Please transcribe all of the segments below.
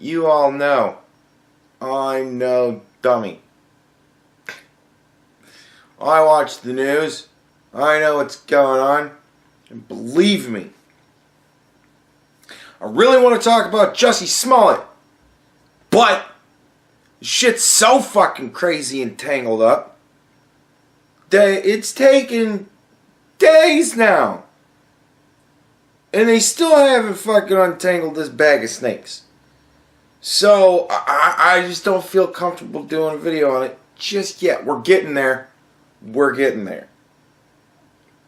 you all know I'm no dummy. I watch the news. I know what's going on. And believe me, I really want to talk about Jussie Smollett. But shit's so fucking crazy and tangled up that it's taken days now. And they still haven't fucking untangled this bag of snakes. So I just don't feel comfortable doing a video on it just yet. We're getting there. We're getting there.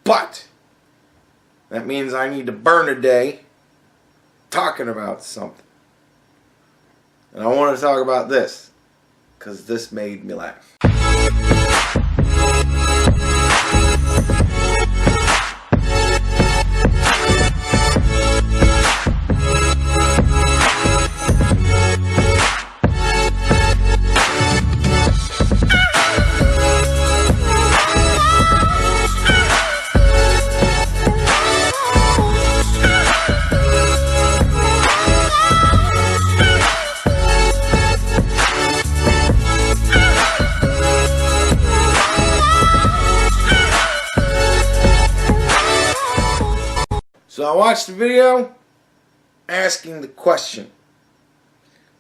But that means I need to burn a day talking about something. And I want to talk about this because this made me laugh. So I watched the video asking the question,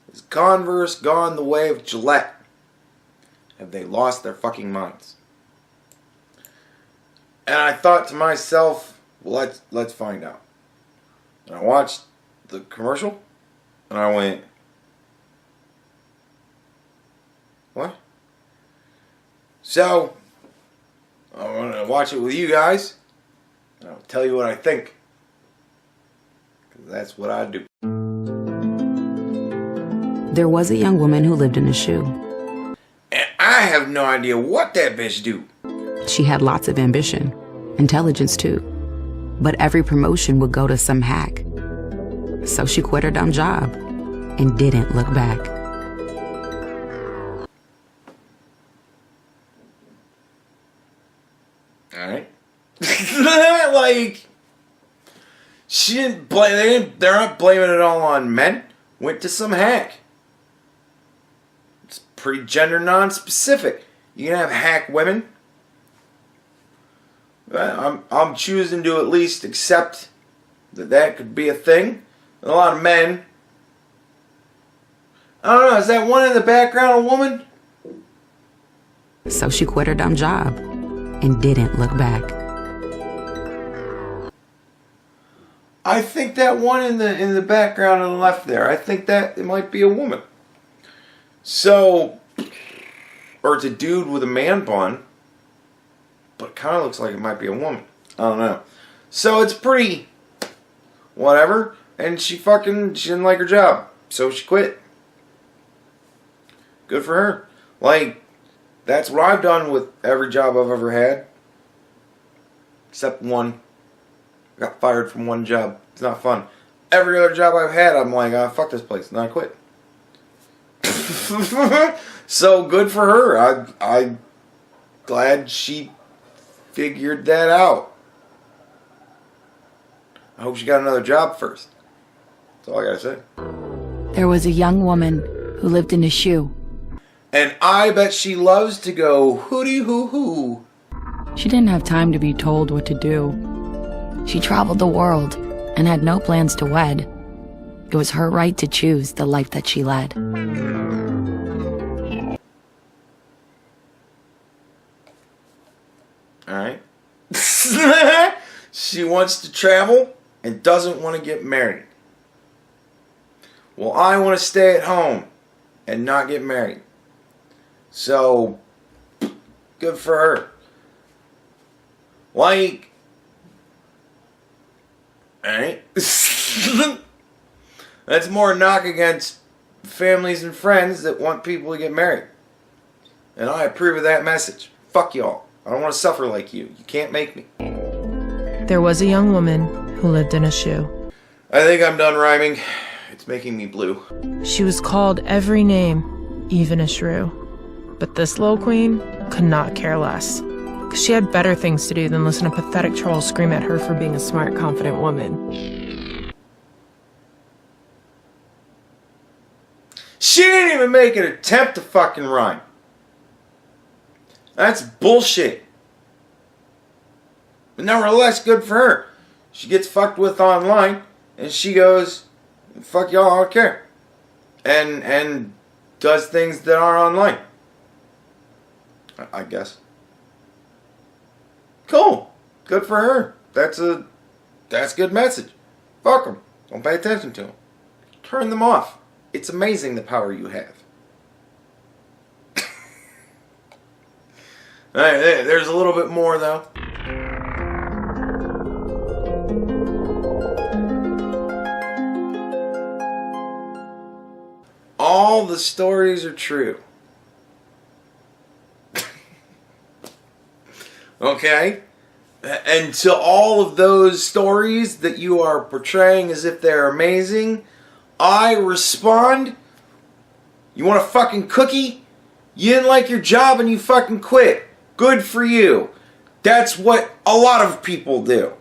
has Converse gone the way of Gillette? Have they lost their fucking minds? And I thought to myself, well, let's find out. And I watched the commercial and I went, what? So I'm going to watch it with you guys and I'll tell you what I think. That's what I do. There was a young woman who lived in a shoe. And I have no idea what that bitch do. She had lots of ambition, intelligence too. But every promotion would go to some hack. So she quit her dumb job and didn't look back. Alright. Like, she didn't blame, they're not blaming it all on men. Went to some hack. It's pretty gender non-specific. You can have hack women. I'm choosing to at least accept that could be a thing. And a lot of men. I don't know, is that one in the background a woman? So she quit her dumb job and didn't look back. I think that one in the background on the left there, I think that it might be a woman. So, or it's a dude with a man bun, but it kind of looks like it might be a woman. I don't know. So it's pretty whatever, and she didn't like her job, so she quit. Good for her. Like, that's what I've done with every job I've ever had, except one. I got fired from one job. It's not fun. Every other job I've had, I'm like, fuck this place, and I quit. So good for her. I'm glad she figured that out. I hope she got another job first. That's all I gotta say. There was a young woman who lived in a shoe. And I bet she loves to go hooty hoo hoo. She didn't have time to be told what to do. She traveled the world and had no plans to wed. It was her right to choose the life that she led. Alright. She wants to travel and doesn't want to get married. Well, I want to stay at home and not get married. So, good for her. Like, alright? That's more a knock against families and friends that want people to get married. And I approve of that message. Fuck y'all. I don't want to suffer like you. You can't make me. There was a young woman who lived in a shoe. I think I'm done rhyming. It's making me blue. She was called every name, even a shrew. But this little queen could not care less. She had better things to do than listen to pathetic trolls scream at her for being a smart, confident woman. She didn't even make an attempt to fucking rhyme. That's bullshit. But nevertheless, good for her. She gets fucked with online, and she goes, fuck y'all, I don't care. And does things that are online. I guess. Cool. Good for her. That's a good message. Fuck them. Don't pay attention to them. Turn them off. It's amazing the power you have. Alright, there's a little bit more though. All the stories are true. Okay? And to all of those stories that you are portraying as if they're amazing, I respond, you want a fucking cookie? You didn't like your job and you fucking quit. Good for you. That's what a lot of people do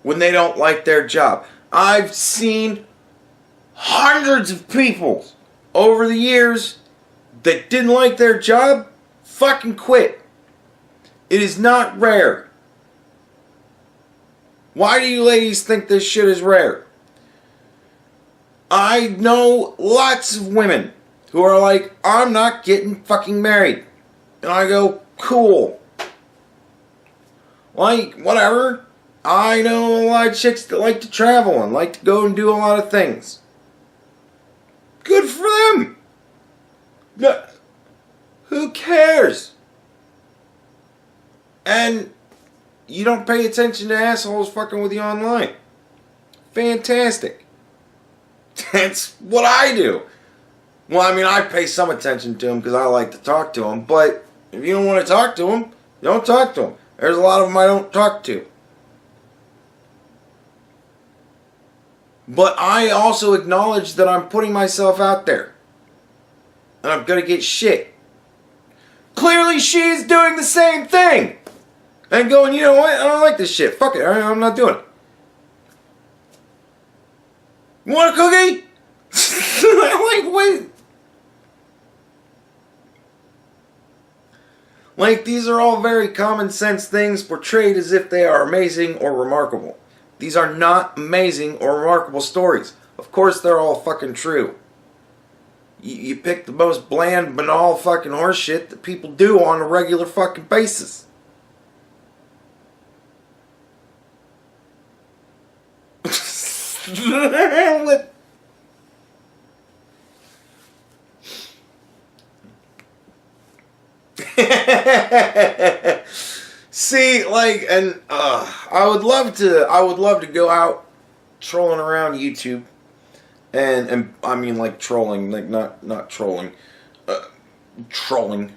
when they don't like their job. I've seen hundreds of people over the years that didn't like their job fucking quit. It is not rare. Why do you ladies think this shit is rare? I know lots of women who are like, I'm not getting fucking married. And I go, cool. Like, whatever. I know a lot of chicks that like to travel and like to go and do a lot of things. Good for them. No, who cares? And you don't pay attention to assholes fucking with you online. Fantastic. That's what I do. Well, I mean, I pay some attention to them because I like to talk to them. But if you don't want to talk to them, you don't talk to them. There's a lot of them I don't talk to. But I also acknowledge that I'm putting myself out there. And I'm going to get shit. Clearly she's doing the same thing. And going, you know what? I don't like this shit. Fuck it. I'm not doing it. You want a cookie? Like, wait. Like, these are all very common sense things portrayed as if they are amazing or remarkable. These are not amazing or remarkable stories. Of course they're all fucking true. You pick the most bland, banal fucking horseshit that people do on a regular fucking basis. What? See, like, and I would love to go out trolling around YouTube, and I mean like trolling, like not trolling, trolling,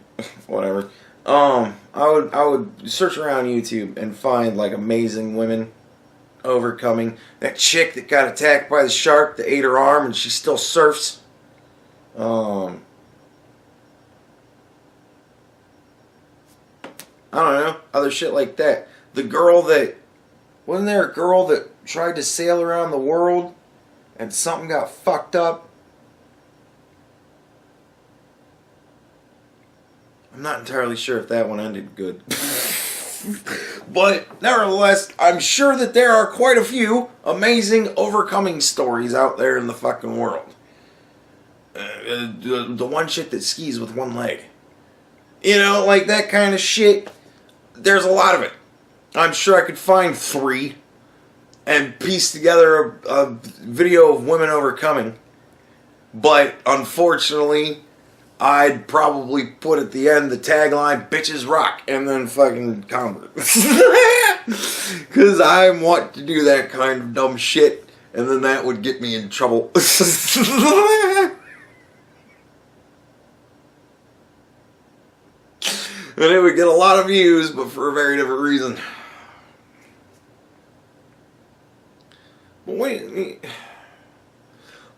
whatever. I would search around YouTube and find like amazing women overcoming that chick that got attacked by the shark that ate her arm and she still surfs. I don't know, other shit like that. The girl that, wasn't there a girl that tried to sail around the world and something got fucked up? I'm not entirely sure if that one ended good. But nevertheless, I'm sure that there are quite a few amazing overcoming stories out there in the fucking world. The one chick that skis with one leg. You know, like that kind of shit. There's a lot of it. I'm sure I could find 3 and piece together a video of women overcoming. But unfortunately, I'd probably put at the end the tagline, bitches rock, and then fucking Converse. Because I want to do that kind of dumb shit, and then that would get me in trouble. And it would get a lot of views, but for a very different reason. But wait,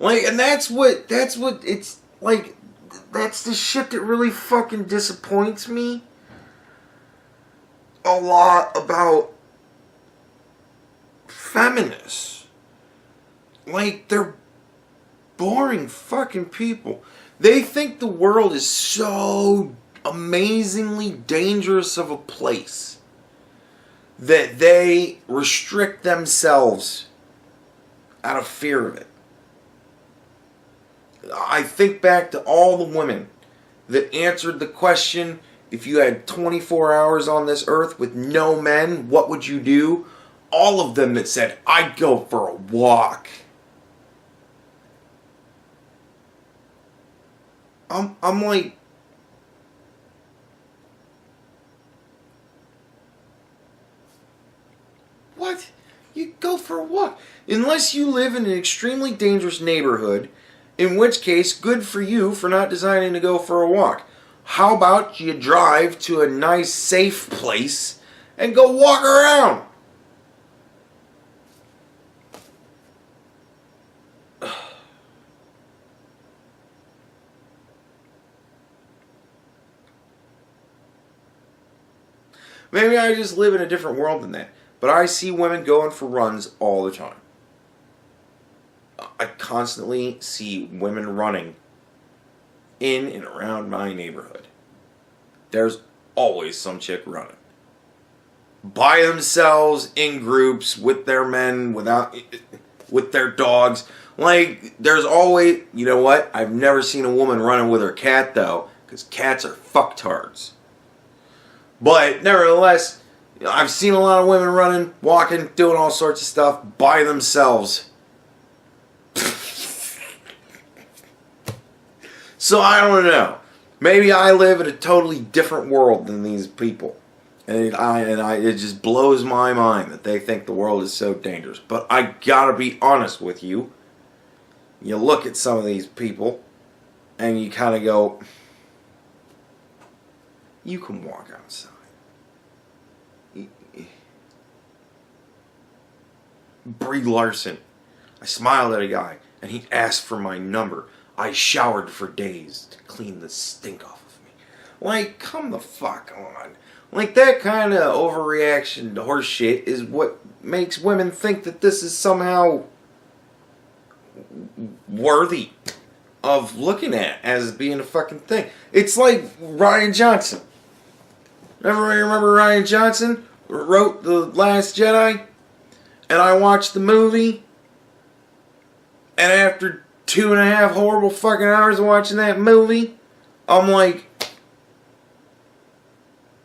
like, and that's what it's like. That's the shit that really fucking disappoints me a lot about feminists. Like, they're boring fucking people. They think the world is so amazingly dangerous of a place that they restrict themselves out of fear of it. I think back to all the women that answered the question, if you had 24 hours on this earth with no men, what would you do? All of them that said, I'd go for a walk. I'm like, what? You go for a walk. Unless you live in an extremely dangerous neighborhood, in which case, good for you for not deciding to go for a walk. How about you drive to a nice, safe place and go walk around? Maybe I just live in a different world than that. But I see women going for runs all the time. I constantly see women running in and around my neighborhood. There's always some chick running. By themselves, in groups, with their men, with their dogs. Like, there's always... You know what? I've never seen a woman running with her cat, though. Because cats are fucktards. But, nevertheless, I've seen a lot of women running, walking, doing all sorts of stuff by themselves. So I don't know. Maybe I live in a totally different world than these people. And it just blows my mind that they think the world is so dangerous. But I gotta be honest with you. You look at some of these people and you kind of go, you can walk outside. Brie Larson. I smiled at a guy and he asked for my number. I showered for days to clean the stink off of me. Like, come the fuck on. Like, that kind of overreaction to horse shit is what makes women think that this is somehow worthy of looking at as being a fucking thing. It's like Rian Johnson. Everybody remember Rian Johnson wrote The Last Jedi? And I watched the movie, and after 2.5 horrible fucking hours of watching that movie, I'm like,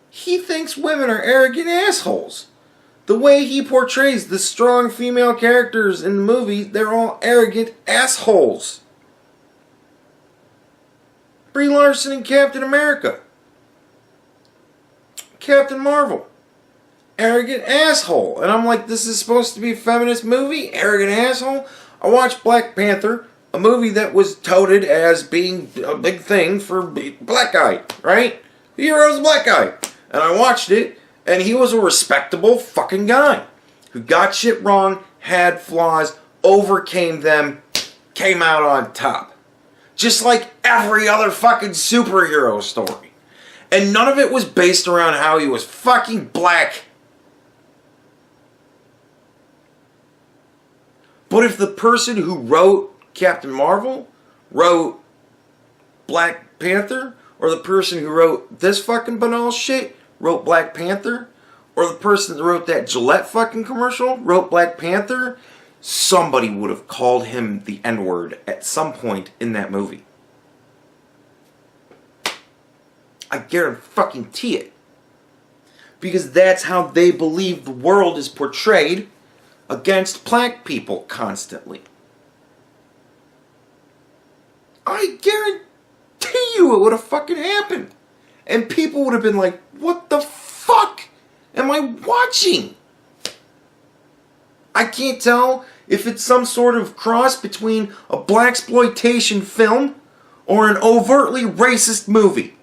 he thinks women are arrogant assholes. The way he portrays the strong female characters in the movie, they're all arrogant assholes. Brie Larson and Captain America. Captain Marvel. Arrogant asshole. And I'm like, this is supposed to be a feminist movie? Arrogant asshole? I watched Black Panther, a movie that was touted as being a big thing for black guy, right? The hero's a black guy. And I watched it, and he was a respectable fucking guy who got shit wrong, had flaws, overcame them, came out on top. Just like every other fucking superhero story. And none of it was based around how he was fucking black. But if the person who wrote Captain Marvel wrote Black Panther, or the person who wrote this fucking banal shit wrote Black Panther, or the person that wrote that Gillette fucking commercial wrote Black Panther, somebody would have called him the N-word at some point in that movie. I guarantee it. Because that's how they believe the world is portrayed against black people constantly. I guarantee you it would have fucking happened. And people would have been like, what the fuck am I watching? I can't tell if it's some sort of cross between a blaxploitation film or an overtly racist movie.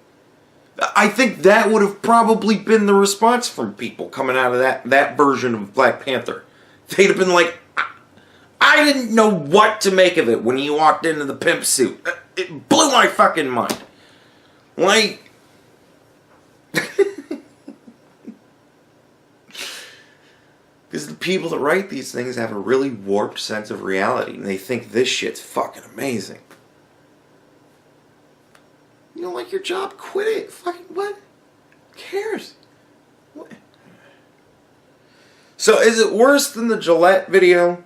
I think that would have probably been the response from people coming out of that version of Black Panther. They'd have been like, I didn't know what to make of it when he walked into the pimp suit. It blew my fucking mind. Like, Because the people that write these things have a really warped sense of reality, and they think this shit's fucking amazing. You don't like your job? Quit it. Fucking what? Who cares? What? So is it worse than the Gillette video?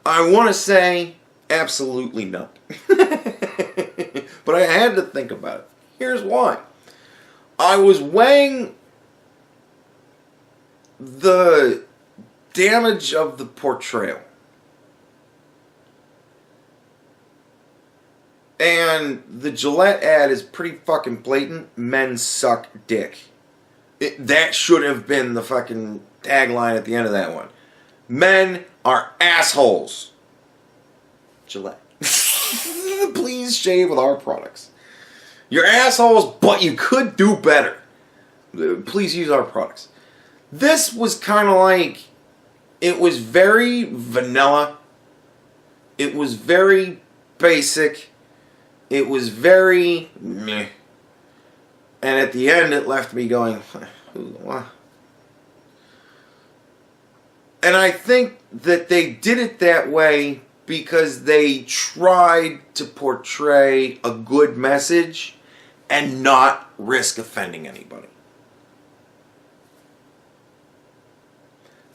I want to say absolutely no. But I had to think about it. Here's why. I was weighing the damage of the portrayal. And the Gillette ad is pretty fucking blatant. Men suck dick. That should have been the fucking tagline at the end of that one. Men are assholes. Gillette. Please shave with our products. You're assholes, but you could do better. Please use our products. This was kind of like, it was very vanilla. It was very basic. It was very meh. And at the end it left me going, what? And I think that they did it that way because they tried to portray a good message and not risk offending anybody.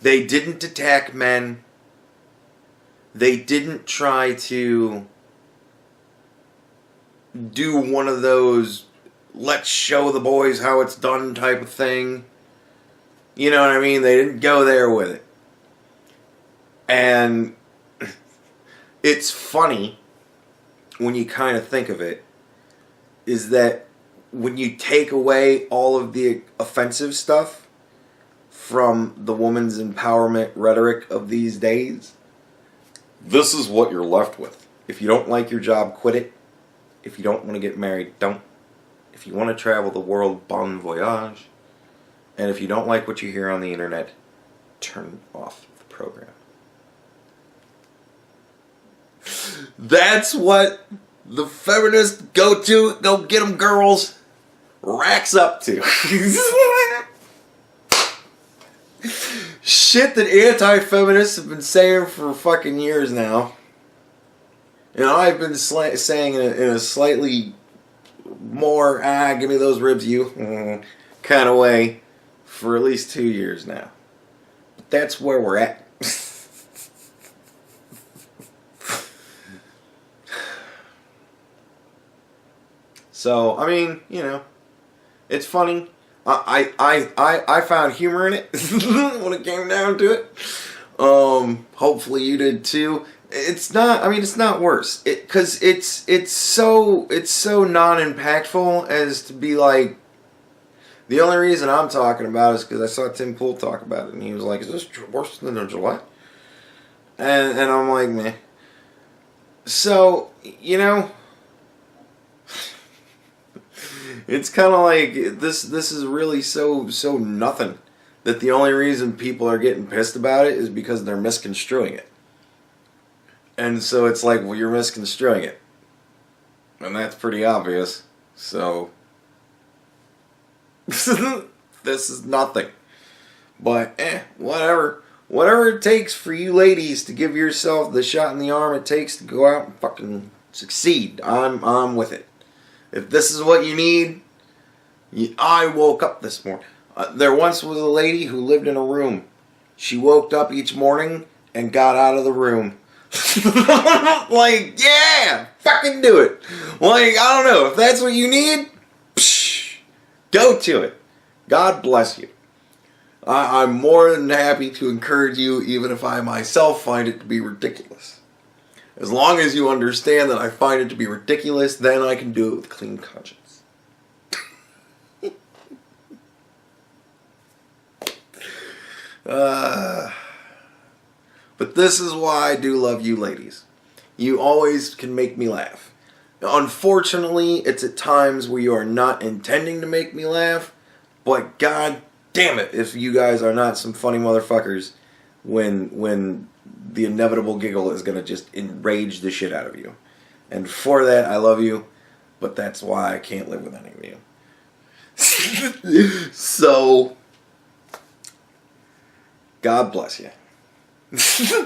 They didn't attack men. They didn't try to do one of those let's show the boys how it's done type of thing. You know what I mean? They didn't go there with it. And it's funny when you kind of think of it, is that when you take away all of the offensive stuff from the woman's empowerment rhetoric of these days, this is what you're left with. If you don't like your job, quit it. If you don't want to get married, don't. If you want to travel the world, bon voyage. And if you don't like what you hear on the internet, turn off the program. That's what the feminists go get them girls, racks up to. Shit that anti-feminists have been saying for fucking years now. And I've been saying in a slightly more, give me those ribs, you, kind of way for at least 2 years now. But that's where we're at. So, I mean, you know, it's funny. I found humor in it when it came down to it. Hopefully you did too. It's not, I mean, it's not worse. Cause it's so non-impactful as to be like, the only reason I'm talking about it is because I saw Tim Pool talk about it and he was like, is this worse than a Gillette? And I'm like, meh. So, you know, it's kind of like, this is really so nothing that the only reason people are getting pissed about it is because they're misconstruing it. And so it's like, well, you're misconstruing it. And that's pretty obvious. So, this is nothing. But, whatever. Whatever it takes for you ladies to give yourself the shot in the arm it takes to go out and fucking succeed. I'm with it. If this is what you need, I woke up this morning. There once was a lady who lived in a room. She woke up each morning and got out of the room. Like, yeah, fucking do it. Like, I don't know, if that's what you need, go to it. God bless you. I'm more than happy to encourage you, even if I myself find it to be ridiculous. As long as you understand that I find it to be ridiculous, then I can do it with clean conscience. But this is why I do love you ladies. You always can make me laugh. Unfortunately, it's at times where you are not intending to make me laugh, but god damn it if you guys are not some funny motherfuckers when the inevitable giggle is going to just enrage the shit out of you. And for that, I love you, but that's why I can't live with any of you. So, God bless you.